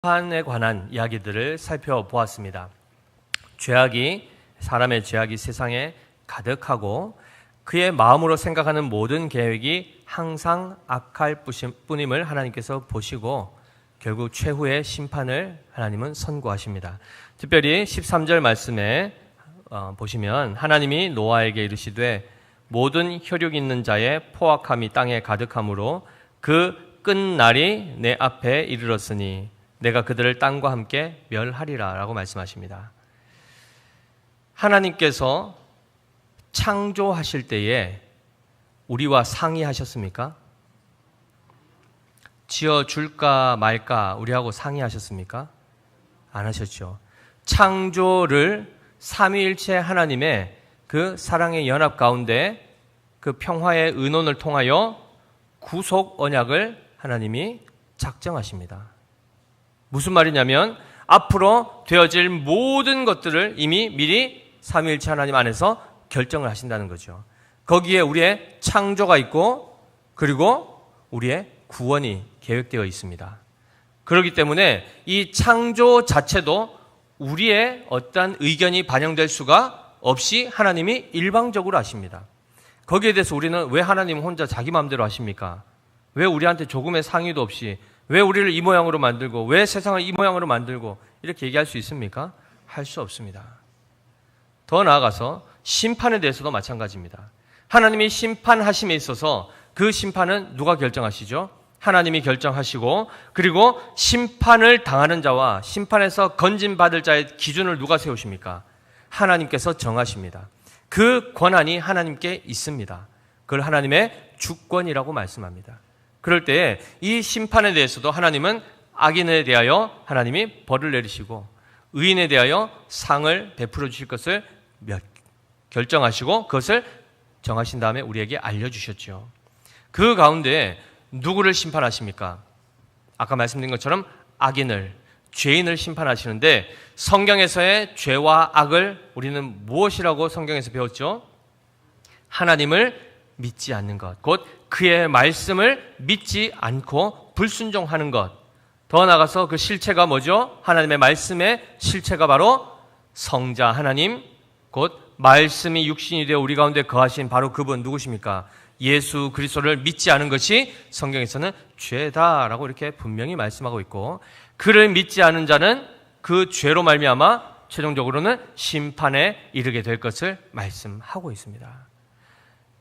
심판에 관한 이야기들을 살펴보았습니다. 사람의 죄악이 세상에 가득하고 그의 마음으로 생각하는 모든 계획이 항상 악할 뿐임을 하나님께서 보시고 결국 최후의 심판을 하나님은 선고하십니다. 특별히 13절 말씀에 보시면 하나님이 노아에게 이르시되 모든 혈육 있는 자의 포악함이 땅에 가득하므로 그 끝날이 내 앞에 이르렀으니 내가 그들을 땅과 함께 멸하리라 라고 말씀하십니다. 하나님께서 창조하실 때에 우리와 상의하셨습니까? 지어줄까 말까 우리하고 상의하셨습니까? 안 하셨죠. 창조를 삼위일체 하나님의 그 사랑의 연합 가운데 그 평화의 의논을 통하여 구속 언약을 하나님이 작정하십니다. 무슨 말이냐면 앞으로 되어질 모든 것들을 이미 미리 삼위일체 하나님 안에서 결정을 하신다는 거죠. 거기에 우리의 창조가 있고 그리고 우리의 구원이 계획되어 있습니다. 그렇기 때문에 이 창조 자체도 우리의 어떠한 의견이 반영될 수가 없이 하나님이 일방적으로 하십니다. 거기에 대해서 우리는 왜 하나님 혼자 자기 마음대로 하십니까? 왜 우리한테 조금의 상의도 없이 왜 우리를 이 모양으로 만들고 왜 세상을 이 모양으로 만들고 이렇게 얘기할 수 있습니까? 할 수 없습니다. 더 나아가서 심판에 대해서도 마찬가지입니다. 하나님이 심판하심에 있어서 그 심판은 누가 결정하시죠? 하나님이 결정하시고 그리고 심판을 당하는 자와 심판에서 건진받을 자의 기준을 누가 세우십니까? 하나님께서 정하십니다. 그 권한이 하나님께 있습니다. 그걸 하나님의 주권이라고 말씀합니다. 그럴 때에 이 심판에 대해서도 하나님은 악인에 대하여 하나님이 벌을 내리시고 의인에 대하여 상을 베풀어 주실 것을 결정하시고 그것을 정하신 다음에 우리에게 알려주셨죠. 그 가운데 누구를 심판하십니까? 아까 말씀드린 것처럼 악인을, 죄인을 심판하시는데 성경에서의 죄와 악을 우리는 무엇이라고 성경에서 배웠죠? 하나님을 믿지 않는 것, 곧 그의 말씀을 믿지 않고 불순종하는 것. 더 나아가서 그 실체가 뭐죠? 하나님의 말씀의 실체가 바로 성자 하나님, 곧 말씀이 육신이 되어 우리 가운데 거하신 바로 그분 누구십니까? 예수 그리스도를 믿지 않은 것이 성경에서는 죄다라고 이렇게 분명히 말씀하고 있고 그를 믿지 않은 자는 그 죄로 말미암아 최종적으로는 심판에 이르게 될 것을 말씀하고 있습니다.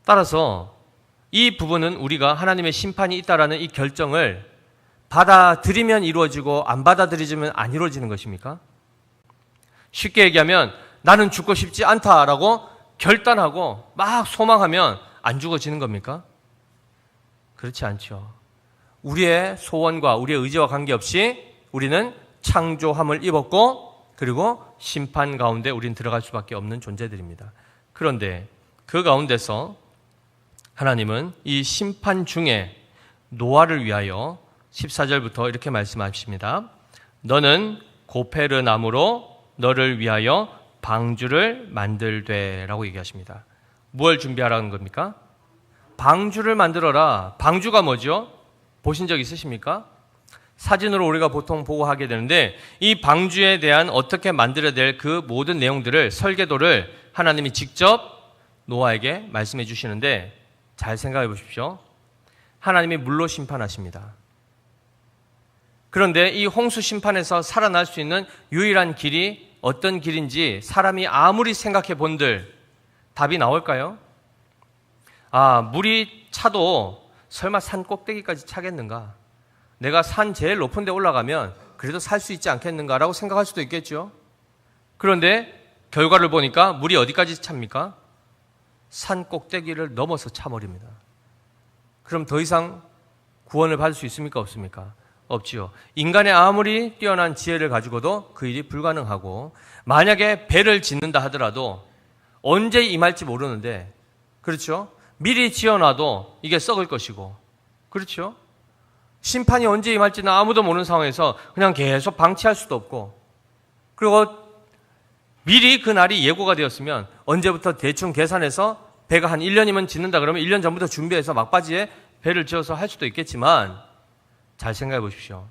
따라서 이 부분은 우리가 하나님의 심판이 있다라는 이 결정을 받아들이면 이루어지고 안 받아들이면 안 이루어지는 것입니까? 쉽게 얘기하면 나는 죽고 싶지 않다라고 결단하고 막 소망하면 안 죽어지는 겁니까? 그렇지 않죠. 우리의 소원과 우리의 의지와 관계없이 우리는 창조함을 입었고 그리고 심판 가운데 우리는 들어갈 수밖에 없는 존재들입니다. 그런데 그 가운데서 하나님은 이 심판 중에 노아를 위하여 14절부터 이렇게 말씀하십니다. 너는 고페르 나무로 너를 위하여 방주를 만들되 라고 얘기하십니다. 무엇을 준비하라는 겁니까? 방주를 만들어라. 방주가 뭐죠? 보신 적 있으십니까? 사진으로 우리가 보통 보고 하게 되는데 이 방주에 대한 어떻게 만들어야 될 그 모든 내용들을 설계도를 하나님이 직접 노아에게 말씀해 주시는데 잘 생각해 보십시오. 하나님이 물로 심판하십니다. 그런데 이 홍수 심판에서 살아날 수 있는 유일한 길이 어떤 길인지 사람이 아무리 생각해 본들 답이 나올까요? 물이 차도 설마 산 꼭대기까지 차겠는가? 내가 산 제일 높은 데 올라가면 그래도 살 수 있지 않겠는가라고 생각할 수도 있겠죠. 그런데 결과를 보니까 물이 어디까지 찹니까? 산 꼭대기를 넘어서 차버립니다. 그럼 더 이상 구원을 받을 수 있습니까? 없습니까? 없지요. 인간의 아무리 뛰어난 지혜를 가지고도 그 일이 불가능하고 만약에 배를 짓는다 하더라도 언제 임할지 모르는데 그렇죠? 미리 지어놔도 이게 썩을 것이고 그렇죠? 심판이 언제 임할지는 아무도 모르는 상황에서 그냥 계속 방치할 수도 없고 그리고 미리 그 날이 예고가 되었으면 언제부터 대충 계산해서 배가 한 1년이면 짓는다 그러면 1년 전부터 준비해서 막바지에 배를 지어서 할 수도 있겠지만 잘 생각해 보십시오.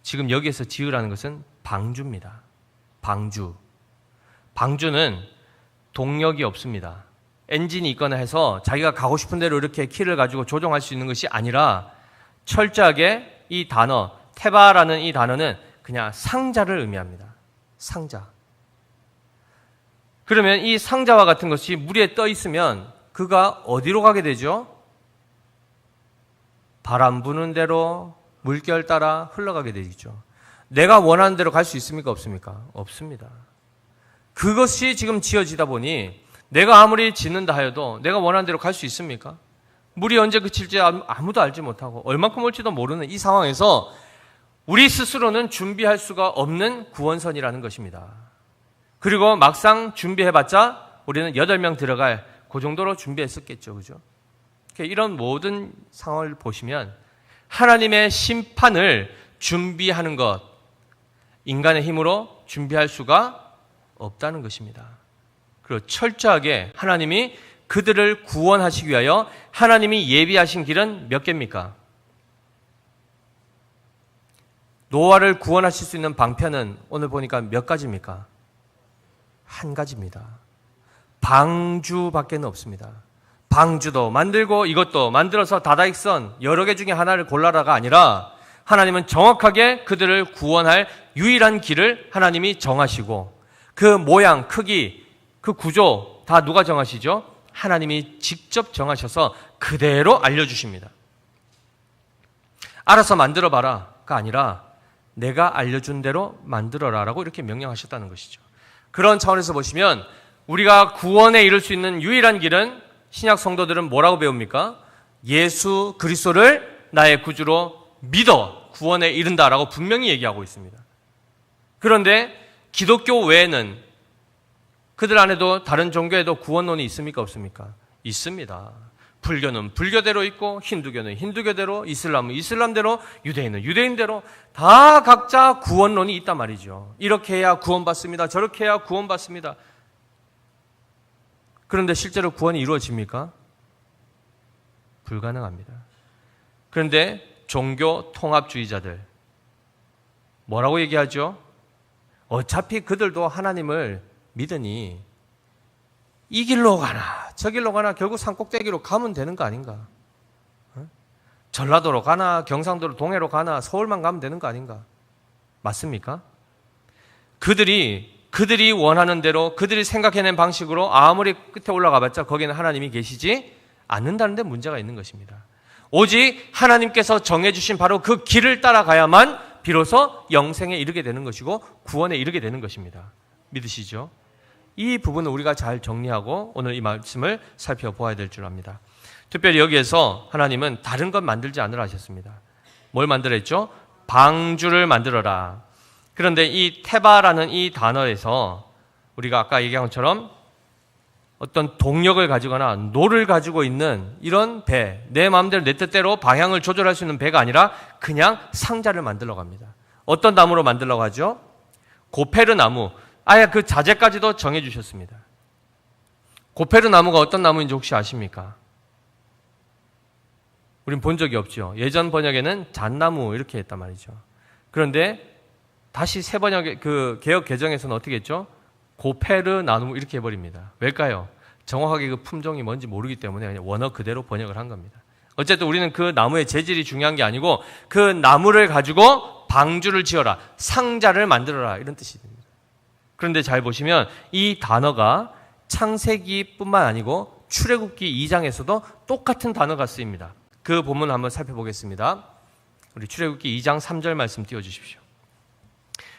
지금 여기에서 지으라는 것은 방주입니다. 방주. 방주는 동력이 없습니다. 엔진이 있거나 해서 자기가 가고 싶은 대로 이렇게 키를 가지고 조종할 수 있는 것이 아니라 철저하게 이 단어, 테바라는 이 단어는 그냥 상자를 의미합니다. 상자. 그러면 이 상자와 같은 것이 물에 떠 있으면 그가 어디로 가게 되죠? 바람 부는 대로 물결 따라 흘러가게 되죠. 내가 원하는 대로 갈 수 있습니까? 없습니까? 없습니다. 그것이 지금 지어지다 보니 내가 아무리 짓는다 하여도 내가 원하는 대로 갈 수 있습니까? 물이 언제 그칠지 아무도 알지 못하고 얼만큼 올지도 모르는 이 상황에서 우리 스스로는 준비할 수가 없는 구원선이라는 것입니다. 그리고 막상 준비해봤자 우리는 8명 들어갈 그 정도로 준비했었겠죠. 그죠? 이런 모든 상황을 보시면 하나님의 심판을 준비하는 것, 인간의 힘으로 준비할 수가 없다는 것입니다. 그리고 철저하게 하나님이 그들을 구원하시기 위하여 하나님이 예비하신 길은 몇 개입니까? 노아를 구원하실 수 있는 방편은 오늘 보니까 몇 가지입니까? 한 가지입니다. 방주밖에는 없습니다. 방주도 만들고 이것도 만들어서 다다익선 여러 개 중에 하나를 골라라가 아니라 하나님은 정확하게 그들을 구원할 유일한 길을 하나님이 정하시고 그 모양, 크기, 그 구조 다 누가 정하시죠? 하나님이 직접 정하셔서 그대로 알려주십니다. 알아서 만들어봐라가 아니라 내가 알려준 대로 만들어라라고 이렇게 명령하셨다는 것이죠. 그런 차원에서 보시면 우리가 구원에 이를 수 있는 유일한 길은 신약 성도들은 뭐라고 배웁니까? 예수 그리스도를 나의 구주로 믿어 구원에 이른다라고 분명히 얘기하고 있습니다. 그런데 기독교 외에는 그들 안에도 다른 종교에도 구원론이 있습니까? 없습니까? 있습니다. 불교는 불교대로 있고 힌두교는 힌두교대로, 이슬람은 이슬람대로, 유대인은 유대인대로 다 각자 구원론이 있단 말이죠. 이렇게 해야 구원받습니다. 저렇게 해야 구원받습니다. 그런데 실제로 구원이 이루어집니까? 불가능합니다. 그런데 종교 통합주의자들 뭐라고 얘기하죠? 어차피 그들도 하나님을 믿으니 이 길로 가나 저 길로 가나 결국 산꼭대기로 가면 되는 거 아닌가? 전라도로 가나 경상도로 동해로 가나 서울만 가면 되는 거 아닌가? 맞습니까? 그들이 원하는 대로 그들이 생각해낸 방식으로 아무리 끝에 올라가봤자 거기는 하나님이 계시지 않는다는 데 문제가 있는 것입니다. 오직 하나님께서 정해주신 바로 그 길을 따라가야만 비로소 영생에 이르게 되는 것이고 구원에 이르게 되는 것입니다. 믿으시죠? 이 부분을 우리가 잘 정리하고 오늘 이 말씀을 살펴보아야 될 줄 압니다. 특별히 여기에서 하나님은 다른 것 만들지 않으라 하셨습니다. 뭘 만들어 했죠? 방주를 만들어라. 그런데 이 테바라는 이 단어에서 우리가 아까 얘기한 것처럼 어떤 동력을 가지거나 노를 가지고 있는 이런 배, 내 마음대로 내 뜻대로 방향을 조절할 수 있는 배가 아니라 그냥 상자를 만들러 갑니다. 어떤 나무로 만들러 가죠? 고페르 나무. 아예 그 자재까지도 정해 주셨습니다. 고페르 나무가 어떤 나무인지 혹시 아십니까? 우린 본 적이 없죠. 예전 번역에는 잣나무 이렇게 했단 말이죠. 그런데 다시 새 번역의 그 개역 개정에서는 어떻게 했죠? 고페르 나무 이렇게 해버립니다. 왜일까요? 정확하게 그 품종이 뭔지 모르기 때문에 그냥 원어 그대로 번역을 한 겁니다. 어쨌든 우리는 그 나무의 재질이 중요한 게 아니고 그 나무를 가지고 방주를 지어라, 상자를 만들어라 이런 뜻이 됩니다. 그런데 잘 보시면 이 단어가 창세기뿐만 아니고 출애굽기 2장에서도 똑같은 단어가 쓰입니다. 그 본문을 한번 살펴보겠습니다. 우리 출애굽기 2장 3절 말씀 띄워주십시오.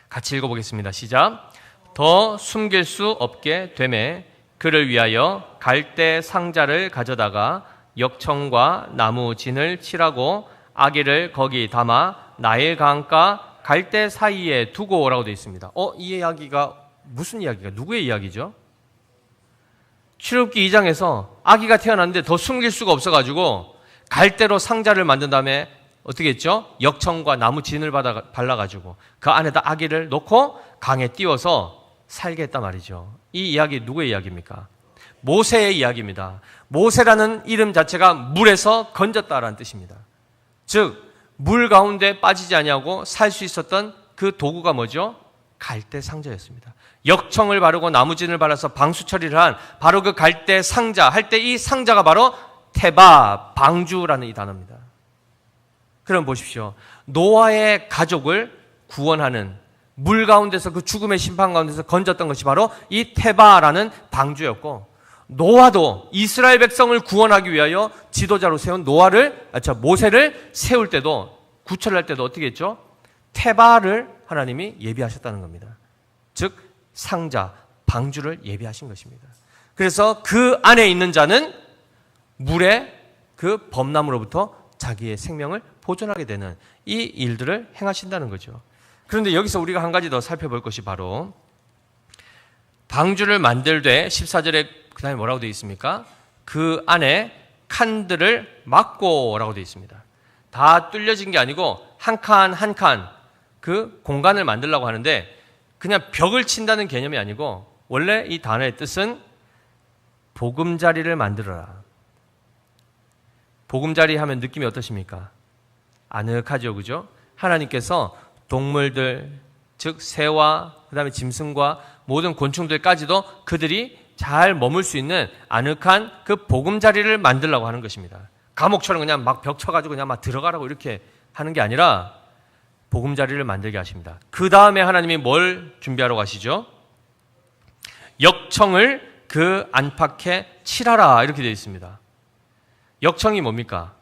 같이 읽어보겠습니다. 시작. 더 숨길 수 없게 되매 그를 위하여 갈대 상자를 가져다가 역청과 나무 진을 칠하고 아기를 거기 담아 나일 강가 갈대 사이에 두고 오라고 되어 있습니다. 이 이야기가 무슨 이야기가 누구의 이야기죠? 출애굽기 2장에서 아기가 태어났는데 더 숨길 수가 없어가지고 갈대로 상자를 만든 다음에 어떻게 했죠? 역청과 나무 진을 발라가지고 그 안에다 아기를 놓고 강에 띄워서 살게 했단 말이죠. 이 이야기 누구의 이야기입니까? 모세의 이야기입니다. 모세라는 이름 자체가 물에서 건졌다라는 뜻입니다. 즉 물 가운데 빠지지 아니하고 살 수 있었던 그 도구가 뭐죠? 갈대 상자였습니다. 역청을 바르고 나무진을 발라서 방수 처리를 한 바로 그 갈대 상자, 할 때 이 상자가 바로 테바, 방주라는 이 단어입니다. 그럼 보십시오. 노아의 가족을 구원하는 물 가운데서 그 죽음의 심판 가운데서 건졌던 것이 바로 이 테바라는 방주였고, 노아도 이스라엘 백성을 구원하기 위하여 지도자로 세운 모세를 세울 때도, 구철을 할 때도 어떻게 했죠? 테바를 하나님이 예비하셨다는 겁니다. 즉 상자, 방주를 예비하신 것입니다. 그래서 그 안에 있는 자는 물의 그 범람으로부터 자기의 생명을 보존하게 되는 이 일들을 행하신다는 거죠. 그런데 여기서 우리가 한 가지 더 살펴볼 것이 바로 방주를 만들되 14절에 그 다음에 뭐라고 되어 있습니까? 그 안에 칸들을 막고 라고 되어 있습니다. 다 뚫려진 게 아니고 한 칸 한 칸 그 공간을 만들려고 하는데 그냥 벽을 친다는 개념이 아니고 원래 이 단어의 뜻은 보금자리를 만들어라. 보금자리 하면 느낌이 어떠십니까? 아늑하죠, 그죠? 하나님께서 동물들, 즉 새와 그 다음에 짐승과 모든 곤충들까지도 그들이 잘 머물 수 있는 아늑한 그 보금자리를 만들려고 하는 것입니다. 감옥처럼 그냥 막 벽 쳐가지고 그냥 막 들어가라고 이렇게 하는 게 아니라 보금자리를 만들게 하십니다. 그 다음에 하나님이 뭘 준비하러 가시죠? 역청을 그 안팎에 칠하라 이렇게 되어 있습니다. 역청이 뭡니까?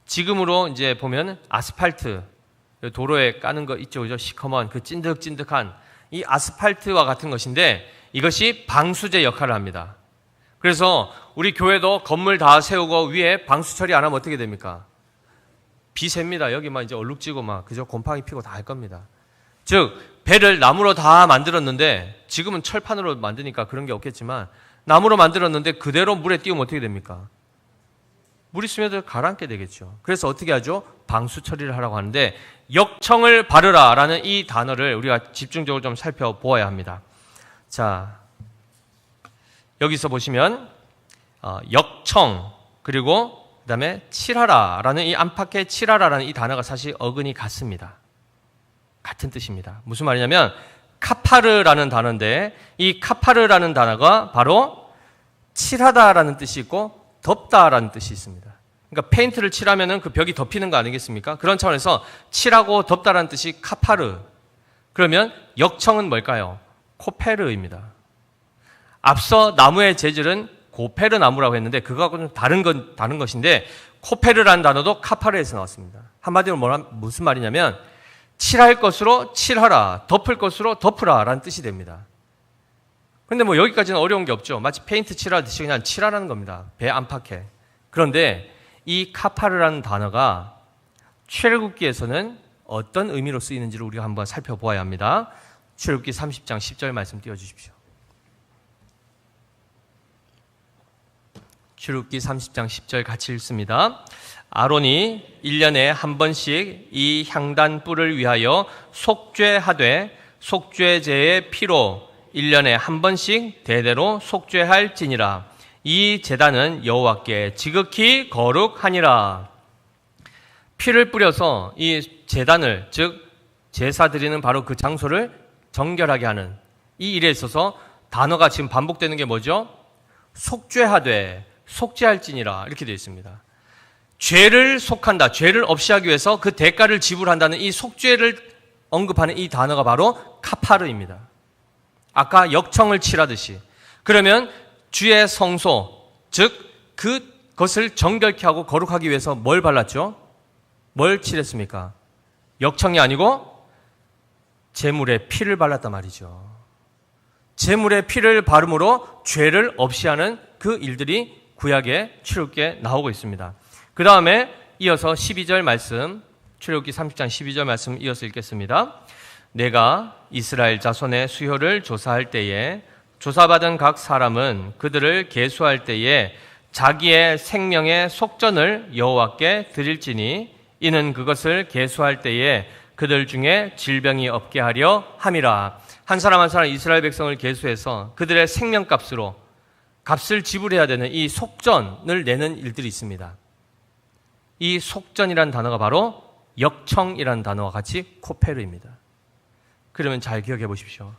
지금으로 이제 보면 아스팔트 도로에 까는 거 있죠, 그죠? 시커먼 그 찐득찐득한 이 아스팔트와 같은 것인데 이것이 방수제 역할을 합니다. 그래서 우리 교회도 건물 다 세우고 위에 방수 처리 안 하면 어떻게 됩니까? 비 셉니다. 여기 막 이제 얼룩지고 막 그죠? 곰팡이 피고 다 할 겁니다. 즉 배를 나무로 다 만들었는데 지금은 철판으로 만드니까 그런 게 없겠지만 나무로 만들었는데 그대로 물에 띄우면 어떻게 됩니까? 물이 스며들 가라앉게 되겠죠. 그래서 어떻게 하죠? 방수 처리를 하라고 하는데 역청을 바르라 라는 이 단어를 우리가 집중적으로 좀 살펴보아야 합니다. 자, 여기서 보시면 역청 그리고 그 다음에 칠하라 라는 이 안팎에 칠하라 라는 이 단어가 사실 어근이 같습니다. 같은 뜻입니다. 무슨 말이냐면 카파르라는 단어인데 이 카파르라는 단어가 바로 칠하다라는 뜻이 있고 덮다라는 뜻이 있습니다. 그러니까 페인트를 칠하면은 그 벽이 덮이는 거 아니겠습니까? 그런 차원에서 칠하고 덮다라는 뜻이 카파르. 그러면 역청은 뭘까요? 코페르입니다. 앞서 나무의 재질은 고페르 나무라고 했는데 그거하고는 다른 것인데 코페르라는 단어도 카파르에서 나왔습니다. 한마디로 무슨 말이냐면 칠할 것으로 칠하라, 덮을 것으로 덮으라 라는 뜻이 됩니다. 근데 뭐 여기까지는 어려운 게 없죠. 마치 페인트 칠하듯이 그냥 칠하라는 겁니다. 배 안팎에. 그런데 이 카파르라는 단어가 출애굽기에서는 어떤 의미로 쓰이는지를 우리가 한번 살펴보아야 합니다. 출애굽기 30장 10절 말씀 띄워주십시오. 출애굽기 30장 10절 같이 읽습니다. 아론이 1년에 한 번씩 이 향단 뿔을 위하여 속죄하되 속죄제의 피로 1년에 한 번씩 대대로 속죄할지니라. 이 제단은 여호와께 지극히 거룩하니라. 피를 뿌려서 이 제단을, 즉 제사 드리는 바로 그 장소를 정결하게 하는 이 일에 있어서 단어가 지금 반복되는 게 뭐죠? 속죄하되 속죄할지니라 이렇게 되어 있습니다. 죄를 속한다, 죄를 없이 하기 위해서 그 대가를 지불한다는 이 속죄를 언급하는 이 단어가 바로 카파르입니다. 아까 역청을 칠하듯이. 그러면 주의 성소, 즉 그것을 정결케 하고 거룩하기 위해서 뭘 발랐죠? 뭘 칠했습니까? 역청이 아니고 제물의 피를 발랐단 말이죠. 제물의 피를 바름으로 죄를 없이 하는 그 일들이 구약에 출애굽기에 나오고 있습니다. 그 다음에 이어서 12절 말씀, 출애굽기 30장 12절 말씀 이어서 읽겠습니다. 내가 이스라엘 자손의 수효를 조사할 때에 조사받은 각 사람은 그들을 계수할 때에 자기의 생명의 속전을 여호와께 드릴지니 이는 그것을 계수할 때에 그들 중에 질병이 없게 하려 함이라. 한 사람 한 사람 이스라엘 백성을 계수해서 그들의 생명값으로 값을 지불해야 되는 이 속전을 내는 일들이 있습니다. 이 속전이라는 단어가 바로 역청이라는 단어와 같이 코페르입니다. 그러면 잘 기억해 보십시오.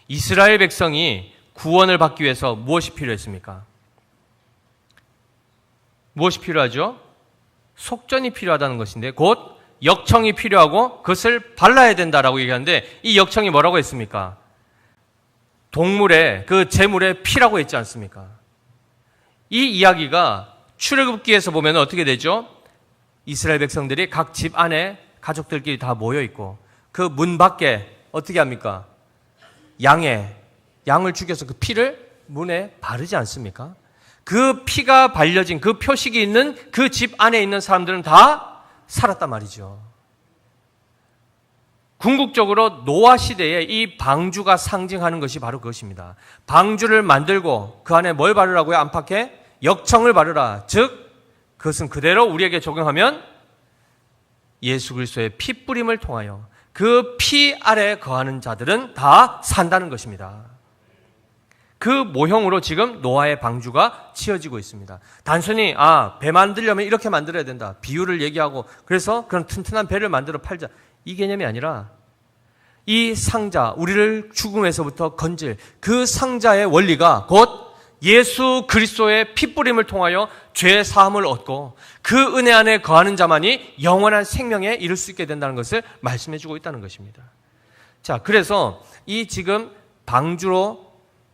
이스라엘 백성이 구원을 받기 위해서 무엇이 필요했습니까? 무엇이 필요하죠? 속전이 필요하다는 것인데 곧 역청이 필요하고 그것을 발라야 된다라고 얘기하는데 이 역청이 뭐라고 했습니까? 동물의 그 제물의 피라고 했지 않습니까? 이 이야기가 출애굽기에서 보면 어떻게 되죠? 이스라엘 백성들이 각 집 안에 가족들끼리 다 모여 있고 그 문 밖에 어떻게 합니까? 양을 죽여서 그 피를 문에 바르지 않습니까? 그 피가 발려진 그 표식이 있는 그 집 안에 있는 사람들은 다 살았단 말이죠. 궁극적으로 노아 시대에 이 방주가 상징하는 것이 바로 그것입니다. 방주를 만들고 그 안에 뭘 바르라고요? 안팎에 역청을 바르라. 즉 그것은 그대로 우리에게 적용하면 예수 그리스도의 피 뿌림을 통하여 그 피 아래 거하는 자들은 다 산다는 것입니다. 그 모형으로 지금 노아의 방주가 치어지고 있습니다. 단순히 배 만들려면 이렇게 만들어야 된다. 비유를 얘기하고 그래서 그런 튼튼한 배를 만들어 팔자. 이 개념이 아니라 이 상자, 우리를 죽음에서부터 건질 그 상자의 원리가 곧 예수 그리스도의 핏뿌림을 통하여 죄 사함을 얻고 그 은혜 안에 거하는 자만이 영원한 생명에 이를 수 있게 된다는 것을 말씀해 주고 있다는 것입니다. 자, 그래서 이 지금 방주로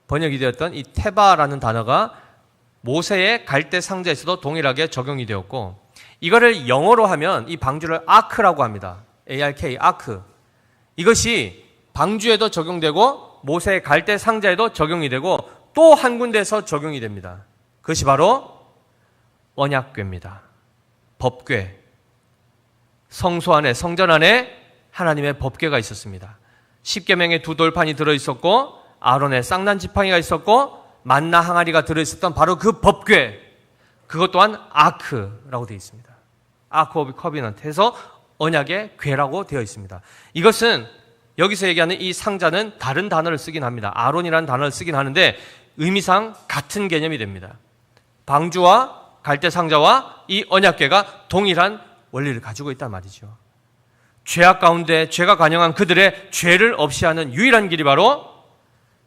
번역이 되었던 이 테바라는 단어가 모세의 갈대 상자에서도 동일하게 적용이 되었고 이거를 영어로 하면 이 방주를 아크라고 합니다. ARK, 아크. 이것이 방주에도 적용되고 모세의 갈대 상자에도 적용이 되고 또 한 군데에서 적용이 됩니다. 그것이 바로 언약궤입니다. 법궤. 성소 안에, 성전 안에 하나님의 법궤가 있었습니다. 십계명의 두 돌판이 들어있었고 아론의 쌍난 지팡이가 있었고 만나 항아리가 들어있었던 바로 그 법궤. 그것 또한 아크라고 되어 있습니다. 아크 오브 커비넌트 해서 언약의 궤라고 되어 있습니다. 이것은 여기서 얘기하는 이 상자는 다른 단어를 쓰긴 합니다. 아론이라는 단어를 쓰긴 하는데 의미상 같은 개념이 됩니다. 방주와 갈대 상자와 이 언약궤가 동일한 원리를 가지고 있단 말이죠. 죄악 가운데 죄가 관영한 그들의 죄를 없이 하는 유일한 길이 바로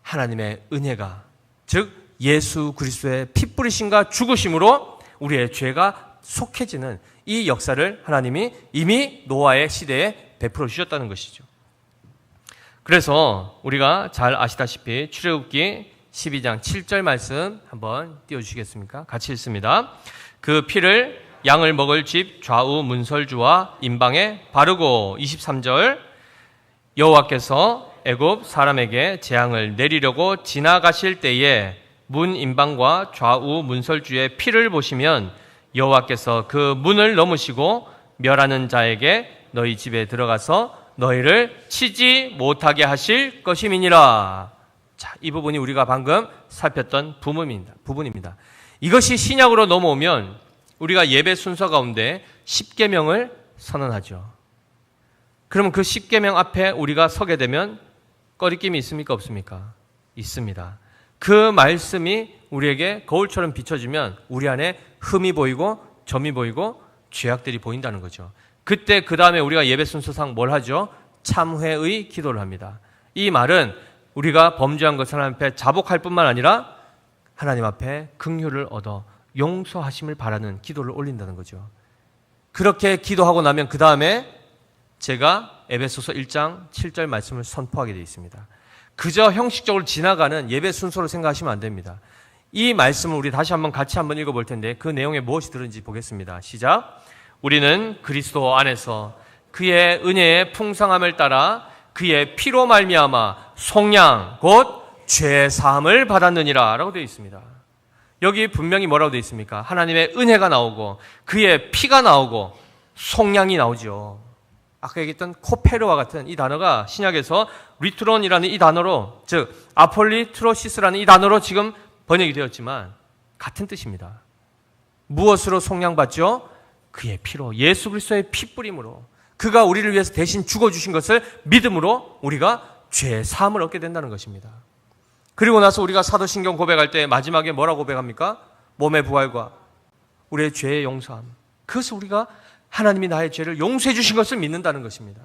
하나님의 은혜가, 즉 예수 그리스도의 피 뿌리심과 죽으심으로 우리의 죄가 속해지는 이 역사를 하나님이 이미 노아의 시대에 베풀어 주셨다는 것이죠. 그래서 우리가 잘 아시다시피 출애굽기 12장 7절 말씀 한번 띄워주시겠습니까? 같이 읽습니다. 그 피를 양을 먹을 집 좌우 문설주와 임방에 바르고 23절 여호와께서 애굽 사람에게 재앙을 내리려고 지나가실 때에 문 임방과 좌우 문설주의 피를 보시면 여호와께서 그 문을 넘으시고 멸하는 자에게 너희 집에 들어가서 너희를 치지 못하게 하실 것임이니라. 자, 이 부분이 우리가 방금 살폈던 부분입니다. 이것이 신약으로 넘어오면 우리가 예배 순서 가운데 십계명을 선언하죠. 그러면 그 십계명 앞에 우리가 서게 되면 꺼리낌이 있습니까? 없습니까? 있습니다. 그 말씀이 우리에게 거울처럼 비춰지면 우리 안에 흠이 보이고 점이 보이고 죄악들이 보인다는 거죠. 그때 그 다음에 우리가 예배 순서상 뭘 하죠? 참회의 기도를 합니다. 이 말은 우리가 범죄한 것을 하나님 앞에 자복할 뿐만 아니라 하나님 앞에 긍휼을 얻어 용서하심을 바라는 기도를 올린다는 거죠. 그렇게 기도하고 나면 그 다음에 제가 에베소서 1장 7절 말씀을 선포하게 되어 있습니다. 그저 형식적으로 지나가는 예배 순서로 생각하시면 안 됩니다. 이 말씀을 우리 다시 한번 같이 한번 읽어볼 텐데 그 내용에 무엇이 들은지 보겠습니다. 시작. 우리는 그리스도 안에서 그의 은혜의 풍성함을 따라 그의 피로 말미암아 속량 곧 죄 사함을 받았느니라 라고 되어 있습니다. 여기 분명히 뭐라고 되어 있습니까? 하나님의 은혜가 나오고 그의 피가 나오고 속량이 나오죠. 아까 얘기했던 코페르와 같은 이 단어가 신약에서 리트론이라는 이 단어로, 즉 아폴리트로시스라는 이 단어로 지금 번역이 되었지만 같은 뜻입니다. 무엇으로 속량받죠? 그의 피로, 예수 그리스도의 피 뿌림으로, 그가 우리를 위해서 대신 죽어주신 것을 믿음으로 우리가 죄 사함을 얻게 된다는 것입니다. 그리고 나서 우리가 사도신경 고백할 때 마지막에 뭐라고 고백합니까? 몸의 부활과 우리의 죄의 용서함. 그것을 우리가 하나님이 나의 죄를 용서해 주신 것을 믿는다는 것입니다.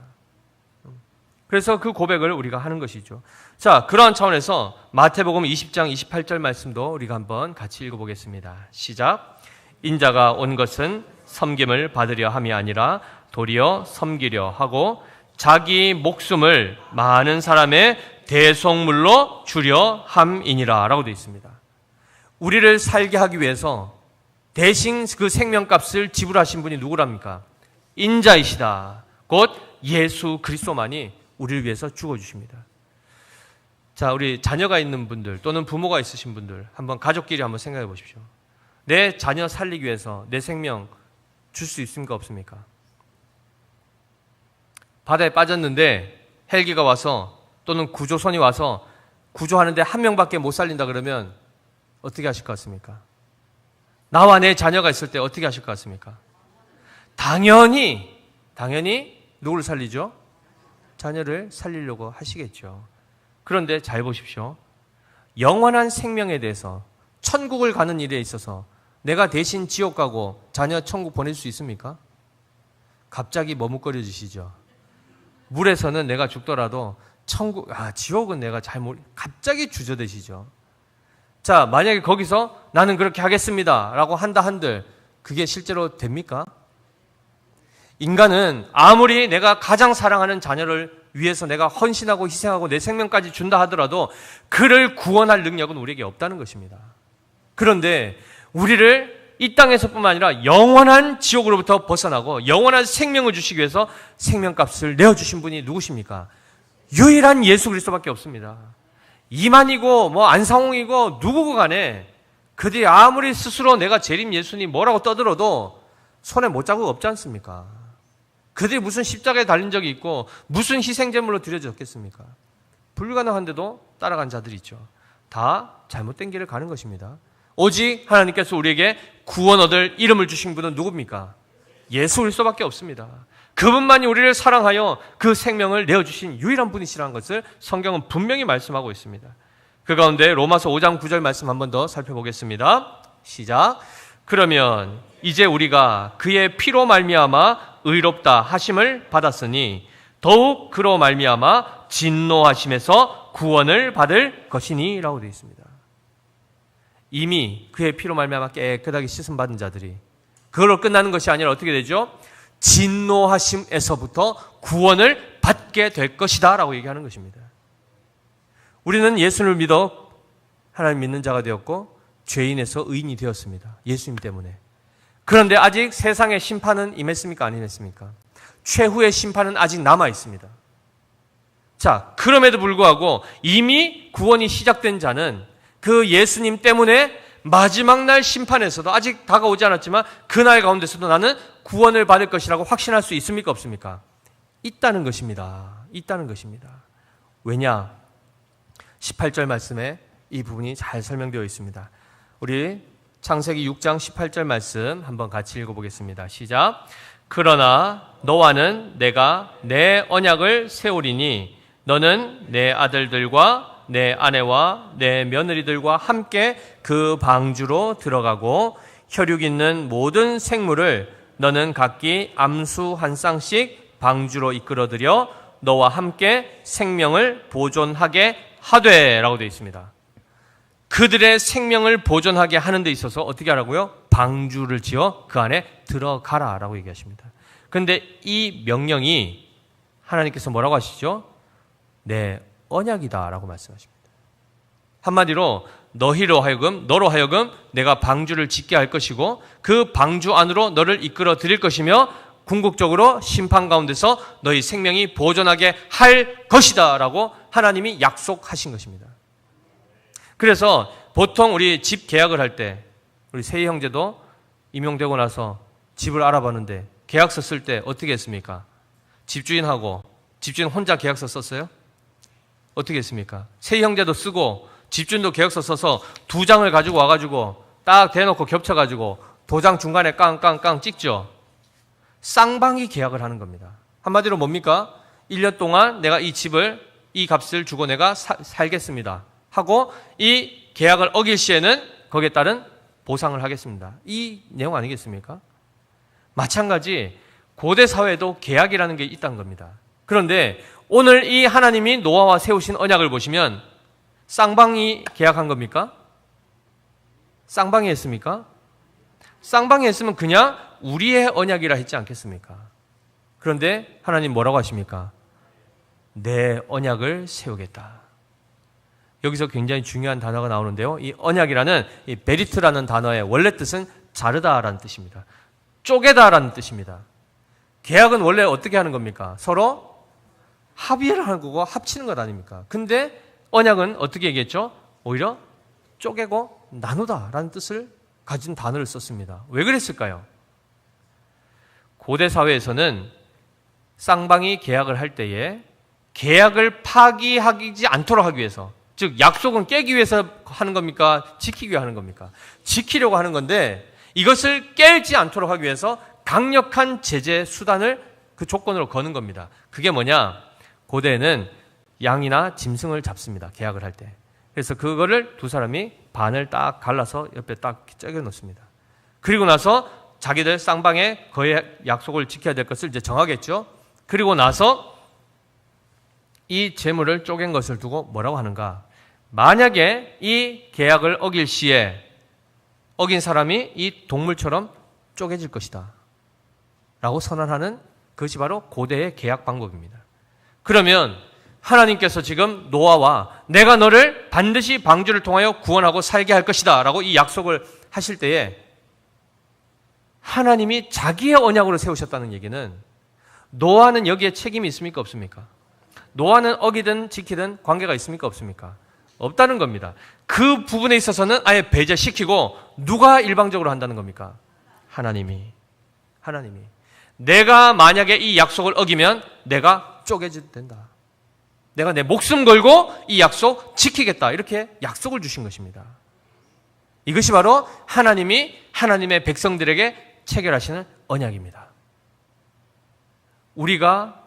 그래서 그 고백을 우리가 하는 것이죠. 자, 그러한 차원에서 마태복음 20장 28절 말씀도 우리가 한번 같이 읽어보겠습니다. 시작. 인자가 온 것은 섬김을 받으려 함이 아니라 도리어 섬기려 하고 자기 목숨을 많은 사람의 대속물로 주려 함이니라 라고 되어 있습니다. 우리를 살게 하기 위해서 대신 그 생명값을 지불하신 분이 누구랍니까? 인자이시다. 곧 예수 그리스도만이 우리를 위해서 죽어주십니다. 자, 우리 자녀가 있는 분들 또는 부모가 있으신 분들 한번 가족끼리 한번 생각해 보십시오. 내 자녀 살리기 위해서 내 생명 줄 수 있습니까? 없습니까? 바다에 빠졌는데 헬기가 와서 또는 구조선이 와서 구조하는데 한 명밖에 못 살린다 그러면 어떻게 하실 것 같습니까? 나와 내 자녀가 있을 때 어떻게 하실 것 같습니까? 당연히 누구를 살리죠? 자녀를 살리려고 하시겠죠. 그런데 잘 보십시오. 영원한 생명에 대해서 천국을 가는 일에 있어서 내가 대신 지옥 가고 자녀 천국 보낼 수 있습니까? 갑자기 머뭇거려지시죠. 물에서는 내가 죽더라도 지옥은 내가 갑자기 주저되시죠. 자, 만약에 거기서 나는 그렇게 하겠습니다 라고 한다 한들 그게 실제로 됩니까? 인간은 아무리 내가 가장 사랑하는 자녀를 위해서 내가 헌신하고 희생하고 내 생명까지 준다 하더라도 그를 구원할 능력은 우리에게 없다는 것입니다. 그런데 우리를 이 땅에서뿐만 아니라 영원한 지옥으로부터 벗어나고 영원한 생명을 주시기 위해서 생명값을 내어주신 분이 누구십니까? 유일한 예수 그리스도밖에 없습니다. 이만이고 안상홍이고 누구고 간에 그들이 아무리 스스로 내가 재림 예수님 뭐라고 떠들어도 손에 못자국 없지 않습니까? 그들이 무슨 십자가에 달린 적이 있고 무슨 희생제물로 드려졌겠습니까? 불가능한데도 따라간 자들이 있죠. 다 잘못된 길을 가는 것입니다. 오직 하나님께서 우리에게 구원 얻을 이름을 주신 분은 누굽니까? 예수 그리스도밖에 없습니다. 그분만이 우리를 사랑하여 그 생명을 내어주신 유일한 분이시라는 것을 성경은 분명히 말씀하고 있습니다. 그 가운데 로마서 5장 9절 말씀 한 번 더 살펴보겠습니다. 시작. 그러면 이제 우리가 그의 피로 말미암아 의롭다 하심을 받았으니 더욱 그로 말미암아 진노하심에서 구원을 받을 것이니 라고 되어 있습니다. 이미 그의 피로 말미암아 깨끗하게 씻음 받은 자들이 그걸로 끝나는 것이 아니라 어떻게 되죠? 진노하심에서부터 구원을 받게 될 것이다 라고 얘기하는 것입니다. 우리는 예수를 믿어 하나님 믿는 자가 되었고 죄인에서 의인이 되었습니다. 예수님 때문에. 그런데 아직 세상의 심판은 임했습니까? 안 임했습니까? 최후의 심판은 아직 남아 있습니다. 자, 그럼에도 불구하고 이미 구원이 시작된 자는 그 예수님 때문에 마지막 날 심판에서도 아직 다가오지 않았지만 그날 가운데서도 나는 구원을 받을 것이라고 확신할 수 있습니까? 없습니까? 있다는 것입니다. 있다는 것입니다. 왜냐? 18절 말씀에 이 부분이 잘 설명되어 있습니다. 우리 창세기 6장 18절 말씀 한번 같이 읽어보겠습니다. 시작. 그러나 너와는 내가 내 언약을 세우리니 너는 내 아들들과 내 아내와 내 며느리들과 함께 그 방주로 들어가고 혈육 있는 모든 생물을 너는 각기 암수 한 쌍씩 방주로 이끌어들여 너와 함께 생명을 보존하게 하되 라고 되어 있습니다. 그들의 생명을 보존하게 하는 데 있어서 어떻게 하라고요? 방주를 지어 그 안에 들어가라 라고 얘기하십니다. 그런데 이 명령이 하나님께서 뭐라고 하시죠? 내 언약이다 라고 말씀하십니다. 한마디로 너로 하여금 내가 방주를 짓게 할 것이고 그 방주 안으로 너를 이끌어 드릴 것이며 궁극적으로 심판 가운데서 너희 생명이 보존하게 할 것이다 라고 하나님이 약속하신 것입니다. 그래서 보통 우리 집 계약을 할 때 우리 세희 형제도 임용되고 나서 집을 알아봤는데 계약서 쓸 때 어떻게 했습니까? 집주인 혼자 계약서 썼어요? 어떻게 했습니까? 세희 형제도 쓰고 집주인도 계약서 써서 2장을 가지고 와가지고 딱 대놓고 겹쳐가지고 도장 중간에 깡깡깡 찍죠. 쌍방이 계약을 하는 겁니다. 한마디로 뭡니까? 1년 동안 내가 이 집을 이 값을 주고 내가 살겠습니다 하고 이 계약을 어길 시에는 거기에 따른 보상을 하겠습니다. 이 내용 아니겠습니까? 마찬가지 고대 사회에도 계약이라는 게 있다는 겁니다. 그런데 오늘 이 하나님이 노아와 세우신 언약을 보시면 쌍방이 계약한 겁니까? 쌍방이 했습니까? 쌍방이 했으면 그냥 우리의 언약이라 했지 않겠습니까? 그런데 하나님 뭐라고 하십니까? 내 언약을 세우겠다. 여기서 굉장히 중요한 단어가 나오는데요. 이 언약이라는 이 베리트라는 단어의 원래 뜻은 자르다라는 뜻입니다. 쪼개다라는 뜻입니다. 계약은 원래 어떻게 하는 겁니까? 서로 합의를 하는 거고 합치는 것 아닙니까? 근데 언약은 어떻게 얘기했죠? 오히려 쪼개고 나누다라는 뜻을 가진 단어를 썼습니다. 왜 그랬을까요? 고대 사회에서는 쌍방이 계약을 할 때에 계약을 파기하지 않도록 하기 위해서, 즉 약속은 깨기 위해서 하는 겁니까? 지키기 위해 하는 겁니까? 지키려고 하는 건데 이것을 깨지 않도록 하기 위해서 강력한 제재 수단을 그 조건으로 거는 겁니다. 그게 뭐냐? 고대에는 양이나 짐승을 잡습니다. 계약을 할 때. 그래서 그거를 두 사람이 반을 딱 갈라서 옆에 딱 쪼개 놓습니다. 그리고 나서 자기들 쌍방의 거의 약속을 지켜야 될 것을 이제 정하겠죠. 그리고 나서 이 재물을 쪼갠 것을 두고 뭐라고 하는가? 만약에 이 계약을 어길 시에 어긴 사람이 이 동물처럼 쪼개질 것이다 라고 선언하는 그것이 바로 고대의 계약 방법입니다. 그러면 하나님께서 지금 노아와 내가 너를 반드시 방주를 통하여 구원하고 살게 할 것이다 라고 이 약속을 하실 때에 하나님이 자기의 언약으로 세우셨다는 얘기는 노아는 여기에 책임이 있습니까? 없습니까? 노아는 어기든 지키든 관계가 있습니까? 없습니까? 없다는 겁니다. 그 부분에 있어서는 아예 배제시키고 누가 일방적으로 한다는 겁니까? 하나님이. 내가 만약에 이 약속을 어기면 내가 쪼개져도 된다. 내가 내 목숨 걸고 이 약속 지키겠다. 이렇게 약속을 주신 것입니다. 이것이 바로 하나님이 하나님의 백성들에게 체결하시는 언약입니다. 우리가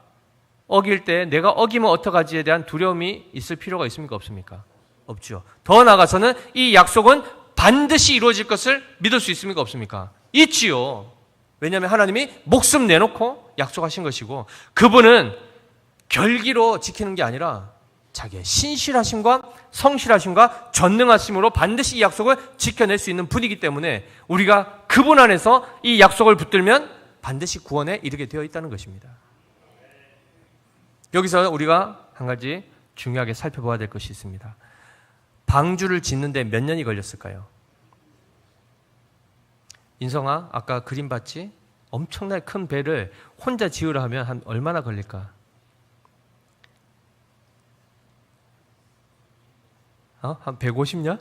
어길 때 내가 어기면 어떡하지에 대한 두려움이 있을 필요가 있습니까? 없습니까? 없죠. 더 나아가서는 이 약속은 반드시 이루어질 것을 믿을 수 있습니까? 없습니까? 있지요. 왜냐하면 하나님이 목숨 내놓고 약속하신 것이고 그분은 결기로 지키는 게 아니라 자기의 신실하심과 성실하심과 전능하심으로 반드시 이 약속을 지켜낼 수 있는 분이기 때문에 우리가 그분 안에서 이 약속을 붙들면 반드시 구원에 이르게 되어 있다는 것입니다. 여기서 우리가 한 가지 중요하게 살펴봐야 될 것이 있습니다. 방주를 짓는데 몇 년이 걸렸을까요? 인성아, 아까 그림 봤지? 엄청나게 큰 배를 혼자 지으려 하면 한 얼마나 걸릴까? 한 150년?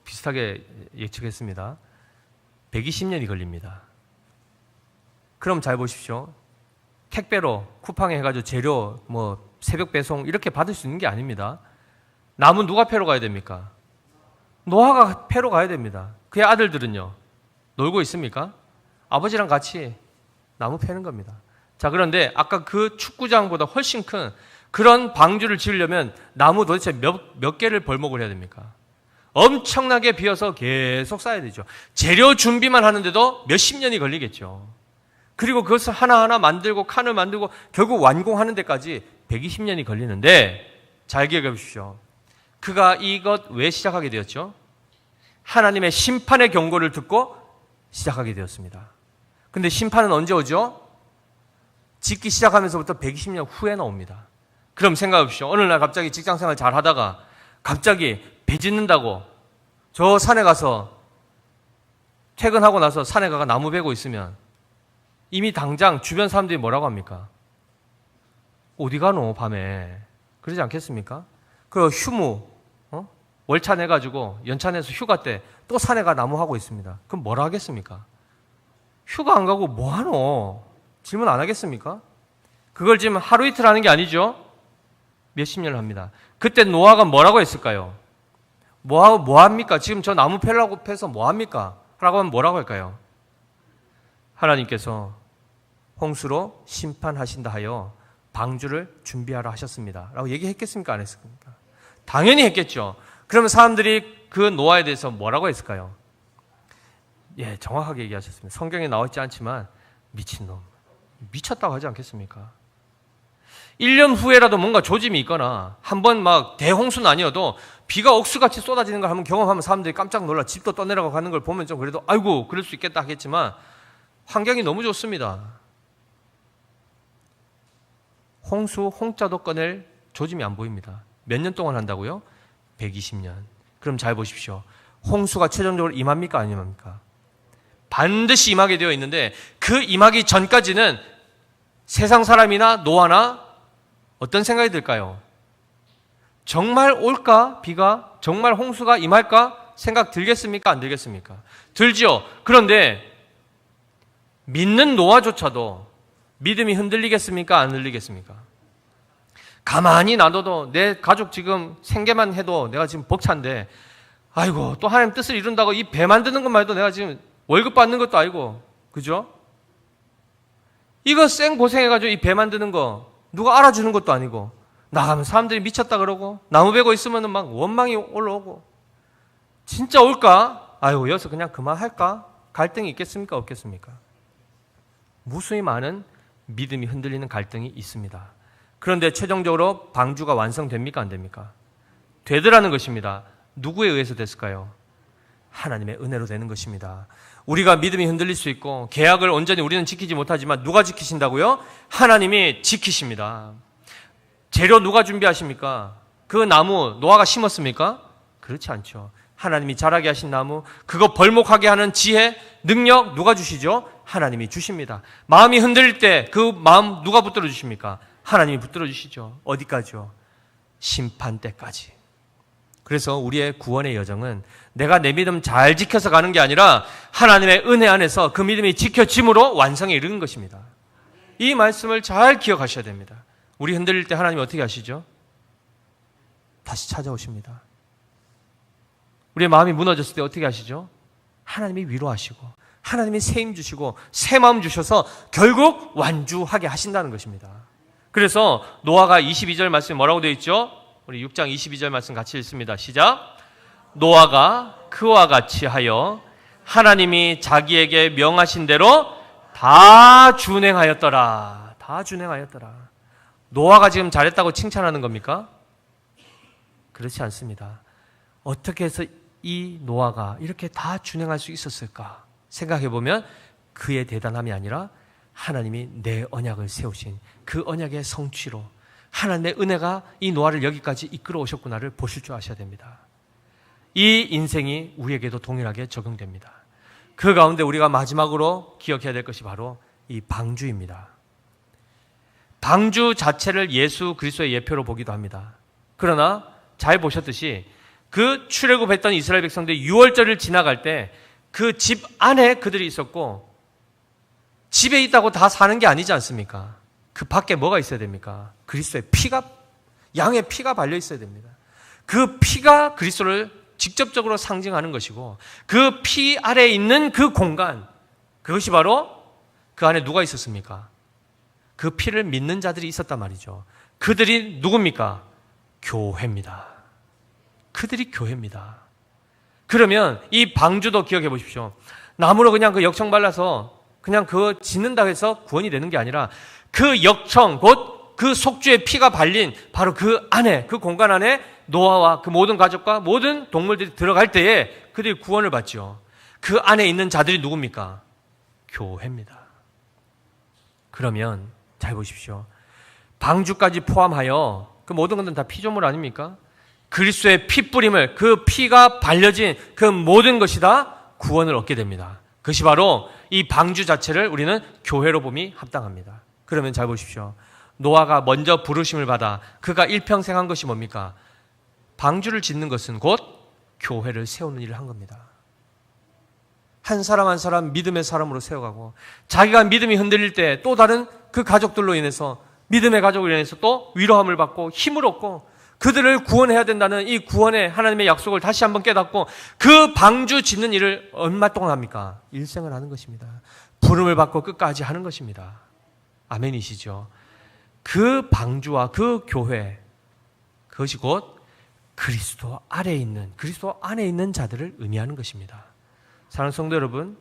비슷하게 예측했습니다. 120년이 걸립니다. 그럼 잘 보십시오. 택배로 쿠팡에 해가지고 재료 새벽 배송 이렇게 받을 수 있는 게 아닙니다. 나무 누가 패러 가야 됩니까? 노아가 패러 가야 됩니다. 그의 아들들은요? 놀고 있습니까? 아버지랑 같이 나무 패는 겁니다. 자, 그런데 아까 그 축구장보다 훨씬 큰 그런 방주를 지으려면 나무 도대체 몇 개를 벌목을 해야 됩니까? 엄청나게 비어서 계속 쌓아야 되죠. 재료 준비만 하는데도 몇십 년이 걸리겠죠. 그리고 그것을 하나하나 만들고 칸을 만들고 결국 완공하는 데까지 120년이 걸리는데 잘 기억해 보십시오. 그가 이것 왜 시작하게 되었죠? 하나님의 심판의 경고를 듣고 시작하게 되었습니다. 근데 심판은 언제 오죠? 짓기 시작하면서부터 120년 후에 나옵니다. 그럼 생각해 보십시오. 어느 날 갑자기 직장생활 잘 하다가 갑자기 배 짓는다고 저 산에 가서 퇴근하고 나서 산에 가서 나무 베고 있으면 이미 당장 주변 사람들이 뭐라고 합니까? 어디 가노 밤에? 그러지 않겠습니까? 그리고 휴무 월차 내가지고 연차 내서 휴가 때 또 산에 가 나무 하고 있습니다. 그럼 뭐라 하겠습니까? 휴가 안 가고 뭐 하노? 질문 안 하겠습니까? 그걸 지금 하루 이틀 하는 게 아니죠? 몇십 년을 합니다. 그때 노아가 뭐라고 했을까요? 뭐 합니까? 지금 저 나무 패려고 패서 뭐 합니까? 라고 하면 뭐라고 할까요? 하나님께서 홍수로 심판하신다 하여 방주를 준비하라 하셨습니다. 라고 얘기했겠습니까? 안 했습니까? 당연히 했겠죠. 그러면 사람들이 그 노아에 대해서 뭐라고 했을까요? 예, 정확하게 얘기하셨습니다. 성경에 나와 있지 않지만 미친놈, 미쳤다고 하지 않겠습니까? 1년 후에라도 뭔가 조짐이 있거나 한번 막 대홍수는 아니어도 비가 억수같이 쏟아지는 걸 한번 경험하면 사람들이 깜짝 놀라 집도 떠내려가고 하는 걸 보면 좀 그래도 아이고 그럴 수 있겠다 하겠지만 환경이 너무 좋습니다. 홍수, 홍자도 꺼낼 조짐이 안 보입니다. 몇 년 동안 한다고요? 120년. 그럼 잘 보십시오. 홍수가 최종적으로 임합니까? 안 임합니까? 반드시 임하게 되어 있는데 그 임하기 전까지는 세상 사람이나 노아나 어떤 생각이 들까요? 정말 올까? 비가? 정말 홍수가 임할까? 생각 들겠습니까? 안 들겠습니까? 들지요. 그런데 믿는 노아조차도 믿음이 흔들리겠습니까? 안 흔들리겠습니까? 가만히 놔둬도 내 가족 지금 생계만 해도 내가 지금 벅찬데 아이고 또 하나님 뜻을 이룬다고 이 배 만드는 것만 해도 내가 지금 월급 받는 것도 아니고 그죠? 이거 쌩 고생해가지고 이 배 만드는 거 누가 알아주는 것도 아니고 나가면 사람들이 미쳤다 그러고 나무 베고 있으면 막 원망이 올라오고 진짜 올까? 아이고 여기서 그냥 그만할까? 갈등이 있겠습니까? 없겠습니까? 무수히 많은 믿음이 흔들리는 갈등이 있습니다. 그런데 최종적으로 방주가 완성됩니까? 안 됩니까? 되더라는 것입니다. 누구에 의해서 됐을까요? 하나님의 은혜로 되는 것입니다. 우리가 믿음이 흔들릴 수 있고 계약을 온전히 우리는 지키지 못하지만 누가 지키신다고요? 하나님이 지키십니다. 재료 누가 준비하십니까? 그 나무 노아가 심었습니까? 그렇지 않죠. 하나님이 자라게 하신 나무, 그거 벌목하게 하는 지혜, 능력 누가 주시죠? 하나님이 주십니다. 마음이 흔들릴 때 그 마음 누가 붙들어 주십니까? 하나님이 붙들어 주시죠. 어디까지요? 심판 때까지. 그래서 우리의 구원의 여정은 내가 내 믿음 잘 지켜서 가는 게 아니라 하나님의 은혜 안에서 그 믿음이 지켜짐으로 완성에 이르는 것입니다. 이 말씀을 잘 기억하셔야 됩니다. 우리 흔들릴 때 하나님이 어떻게 하시죠? 다시 찾아오십니다. 우리의 마음이 무너졌을 때 어떻게 하시죠? 하나님이 위로하시고 하나님이 새 힘 주시고 새 마음 주셔서 결국 완주하게 하신다는 것입니다. 그래서 노아가 22절 말씀에 뭐라고 되어 있죠? 우리 6장 22절 말씀 같이 읽습니다. 시작. 노아가 그와 같이 하여 하나님이 자기에게 명하신 대로 다 준행하였더라. 다 준행하였더라. 노아가 지금 잘했다고 칭찬하는 겁니까? 그렇지 않습니다. 어떻게 해서 이 노아가 이렇게 다 준행할 수 있었을까? 생각해 보면 그의 대단함이 아니라 하나님이 내 언약을 세우신 그 언약의 성취로 하나님의 은혜가 이 노아를 여기까지 이끌어 오셨구나를 보실 줄 아셔야 됩니다. 이 인생이 우리에게도 동일하게 적용됩니다. 그 가운데 우리가 마지막으로 기억해야 될 것이 바로 이 방주입니다. 방주 자체를 예수 그리스도의 예표로 보기도 합니다. 그러나 잘 보셨듯이 그 출애굽했던 이스라엘 백성들이 유월절을 지나갈 때 그 집 안에 그들이 있었고 집에 있다고 다 사는 게 아니지 않습니까? 그 밖에 뭐가 있어야 됩니까? 그리스도의 피가, 양의 피가 발려 있어야 됩니다. 그 피가 그리스도를 직접적으로 상징하는 것이고 그 피 아래에 있는 그 공간, 그것이 바로 그 안에 누가 있었습니까? 그 피를 믿는 자들이 있었단 말이죠. 그들이 누굽니까? 교회입니다. 그들이 교회입니다. 그러면 이 방주도 기억해 보십시오. 나무로 그냥 그 역청 발라서 그냥 그거 짓는다고 해서 구원이 되는 게 아니라 그 역청, 곧 그 속주의 피가 발린 바로 그 안에, 그 공간 안에 노아와 그 모든 가족과 모든 동물들이 들어갈 때에 그들이 구원을 받죠. 그 안에 있는 자들이 누굽니까? 교회입니다. 그러면 잘 보십시오. 방주까지 포함하여 그 모든 것은 다 피조물 아닙니까? 그리스도의 피 뿌림을, 그 피가 발려진 그 모든 것이 다 구원을 얻게 됩니다. 그것이 바로 이 방주 자체를 우리는 교회로 봄이 합당합니다. 그러면 잘 보십시오. 노아가 먼저 부르심을 받아 그가 일평생 한 것이 뭡니까? 방주를 짓는 것은 곧 교회를 세우는 일을 한 겁니다. 한 사람 한 사람 믿음의 사람으로 세워가고 자기가 믿음이 흔들릴 때 또 다른 그 가족들로 인해서 믿음의 가족으로 인해서 또 위로함을 받고 힘을 얻고 그들을 구원해야 된다는 이 구원의 하나님의 약속을 다시 한번 깨닫고 그 방주 짓는 일을 얼마 동안 합니까? 일생을 하는 것입니다. 부름을 받고 끝까지 하는 것입니다. 아멘이시죠? 그 방주와 그 교회, 그것이 곧 그리스도 아래에 있는, 그리스도 안에 있는 자들을 의미하는 것입니다. 사랑하는 성도 여러분,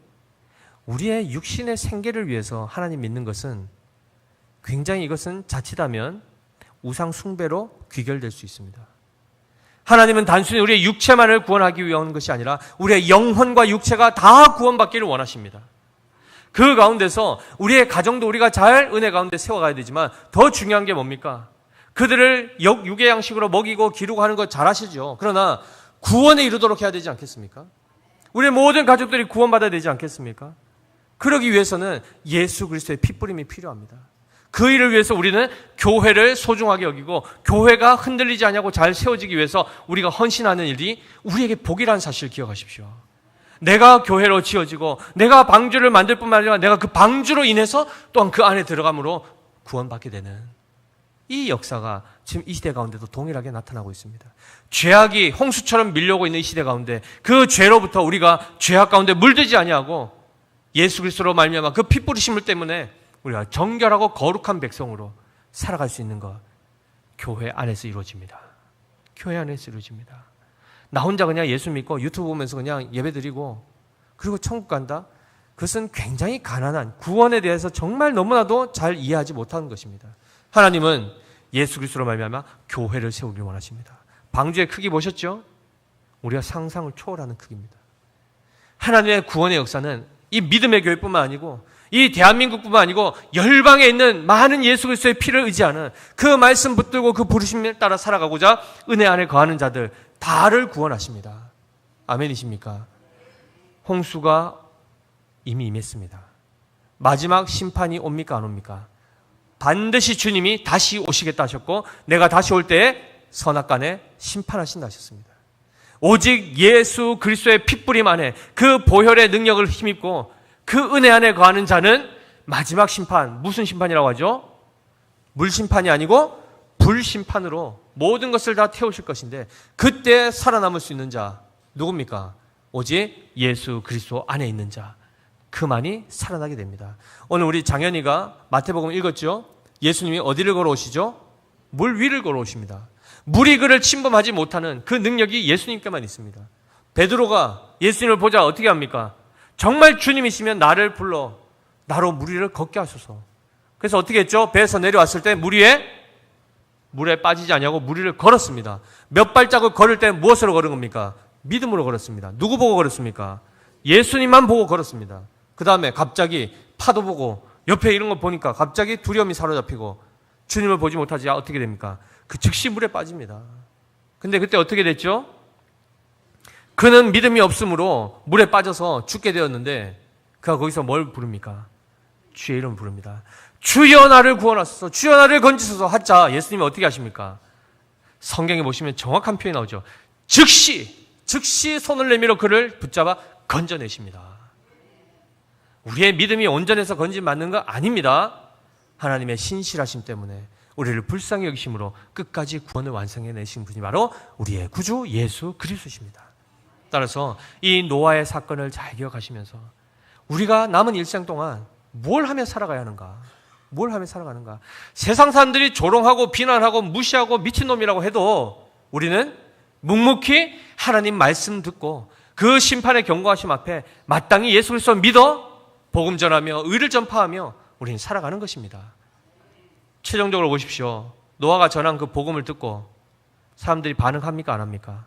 우리의 육신의 생계를 위해서 하나님 믿는 것은 굉장히 이것은 자칫하면 우상 숭배로 귀결될 수 있습니다. 하나님은 단순히 우리의 육체만을 구원하기 위한 것이 아니라 우리의 영혼과 육체가 다 구원받기를 원하십니다. 그 가운데서 우리의 가정도 우리가 잘 은혜 가운데 세워가야 되지만 더 중요한 게 뭡니까? 그들을 육의 양식으로 먹이고 기르고 하는 거 잘하시죠. 그러나 구원에 이르도록 해야 되지 않겠습니까? 우리의 모든 가족들이 구원받아야 되지 않겠습니까? 그러기 위해서는 예수 그리스도의 핏부림이 필요합니다. 그 일을 위해서 우리는 교회를 소중하게 여기고 교회가 흔들리지 않냐고 잘 세워지기 위해서 우리가 헌신하는 일이 우리에게 복이라는 사실을 기억하십시오. 내가 교회로 지어지고 내가 방주를 만들 뿐만 아니라 내가 그 방주로 인해서 또한 그 안에 들어감으로 구원받게 되는 이 역사가 지금 이 시대 가운데도 동일하게 나타나고 있습니다. 죄악이 홍수처럼 밀려오고 있는 이 시대 가운데 그 죄로부터 우리가 죄악 가운데 물들지 아니하고 예수 그리스도로 말미암아 그 피 뿌리심을 때문에 우리가 정결하고 거룩한 백성으로 살아갈 수 있는 것, 교회 안에서 이루어집니다. 교회 안에서 이루어집니다. 나 혼자 그냥 예수 믿고 유튜브 보면서 그냥 예배 드리고 그리고 천국 간다? 그것은 굉장히 가난한, 구원에 대해서 정말 너무나도 잘 이해하지 못하는 것입니다. 하나님은 예수 그리스도로 말미암아 교회를 세우길 원하십니다. 방주의 크기 보셨죠? 우리가 상상을 초월하는 크기입니다. 하나님의 구원의 역사는 이 믿음의 교회뿐만 아니고 이 대한민국뿐만 아니고 열방에 있는 많은 예수 그리스도의 피를 의지하는 그 말씀 붙들고 그 부르심에 따라 살아가고자 은혜 안에 거하는 자들 다를 구원하십니다. 아멘이십니까? 홍수가 이미 임했습니다. 마지막 심판이 옵니까 안 옵니까? 반드시 주님이 다시 오시겠다 하셨고 내가 다시 올 때에 선악간에 심판하신다 하셨습니다. 오직 예수 그리스도의 핏부림 안에 그 보혈의 능력을 힘입고 그 은혜 안에 거하는 자는 마지막 심판, 무슨 심판이라고 하죠? 물심판이 아니고 불심판으로 모든 것을 다 태우실 것인데 그때 살아남을 수 있는 자 누굽니까? 오직 예수 그리스도 안에 있는 자, 그만이 살아나게 됩니다. 오늘 우리 장현이가 마태복음 읽었죠? 예수님이 어디를 걸어오시죠? 물 위를 걸어오십니다. 물이 그를 침범하지 못하는 그 능력이 예수님께만 있습니다. 베드로가 예수님을 보자 어떻게 합니까? 정말 주님이시면 나를 불러 나로 물 위를 걷게 하소서. 그래서 어떻게 했죠? 배에서 내려왔을 때 물에 빠지지 않냐고 물 위를 걸었습니다. 몇 발자국 걸을 때 무엇으로 걸은 겁니까? 믿음으로 걸었습니다. 누구 보고 걸었습니까? 예수님만 보고 걸었습니다. 그 다음에 갑자기 파도 보고 옆에 이런 거 보니까 갑자기 두려움이 사로잡히고 주님을 보지 못하지 어떻게 됩니까? 그 즉시 물에 빠집니다. 근데 그때 어떻게 됐죠? 그는 믿음이 없으므로 물에 빠져서 죽게 되었는데 그가 거기서 뭘 부릅니까? 주의 이름을 부릅니다. 주여 나를 구원하소서, 주여 나를 건지소서 하자 예수님이 어떻게 하십니까? 성경에 보시면 정확한 표현이 나오죠. 즉시 손을 내밀어 그를 붙잡아 건져내십니다. 우리의 믿음이 온전해서 건짐받는 거 아닙니다. 하나님의 신실하심 때문에 우리를 불쌍히 여기심으로 끝까지 구원을 완성해내신 분이 바로 우리의 구주 예수 그리스도십니다. 따라서 이 노아의 사건을 잘 기억하시면서 우리가 남은 일생 동안 뭘 하며 살아가야 하는가? 뭘 하며 살아가는가? 세상 사람들이 조롱하고 비난하고 무시하고 미친놈이라고 해도 우리는 묵묵히 하나님 말씀 듣고 그 심판의 경고하심 앞에 마땅히 예수 그리스도 믿어 복음 전하며 의를 전파하며 우리는 살아가는 것입니다. 최종적으로 보십시오. 노아가 전한 그 복음을 듣고 사람들이 반응합니까? 안 합니까?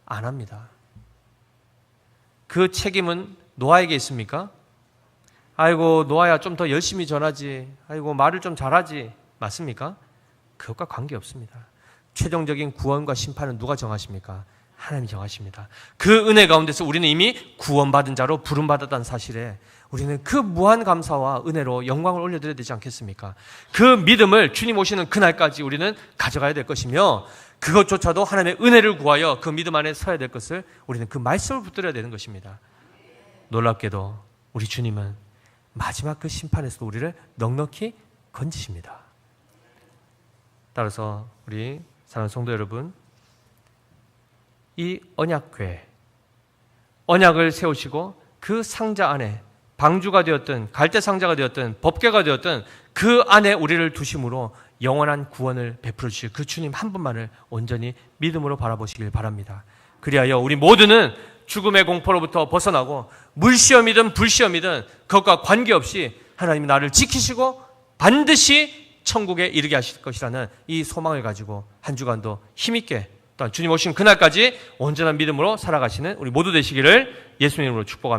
안 합니다. 그 책임은 노아에게 있습니까? 아이고 노아야 좀 더 열심히 전하지, 아이고 말을 좀 잘하지, 맞습니까? 그것과 관계없습니다. 최종적인 구원과 심판은 누가 정하십니까? 하나님이 정하십니다. 그 은혜 가운데서 우리는 이미 구원받은 자로 부름받았다는 사실에 우리는 그 무한 감사와 은혜로 영광을 올려드려야 되지 않겠습니까? 그 믿음을 주님 오시는 그날까지 우리는 가져가야 될 것이며 그것조차도 하나님의 은혜를 구하여 그 믿음 안에 서야 될 것을 우리는 그 말씀을 붙들어야 되는 것입니다. 놀랍게도 우리 주님은 마지막 그 심판에서도 우리를 넉넉히 건지십니다. 따라서 우리 사랑하는 성도 여러분, 이 언약궤, 언약을 세우시고 그 상자 안에 방주가 되었든 갈대 상자가 되었든 법궤가 되었든 그 안에 우리를 두심으로 영원한 구원을 베풀어 주실 그 주님 한 분만을 온전히 믿음으로 바라보시길 바랍니다. 그리하여 우리 모두는 죽음의 공포로부터 벗어나고 물시험이든 불시험이든 그것과 관계없이 하나님이 나를 지키시고 반드시 천국에 이르게 하실 것이라는 이 소망을 가지고 한 주간도 힘있게 또한 주님 오신 그날까지 온전한 믿음으로 살아가시는 우리 모두 되시기를 예수님으로 축복합니다.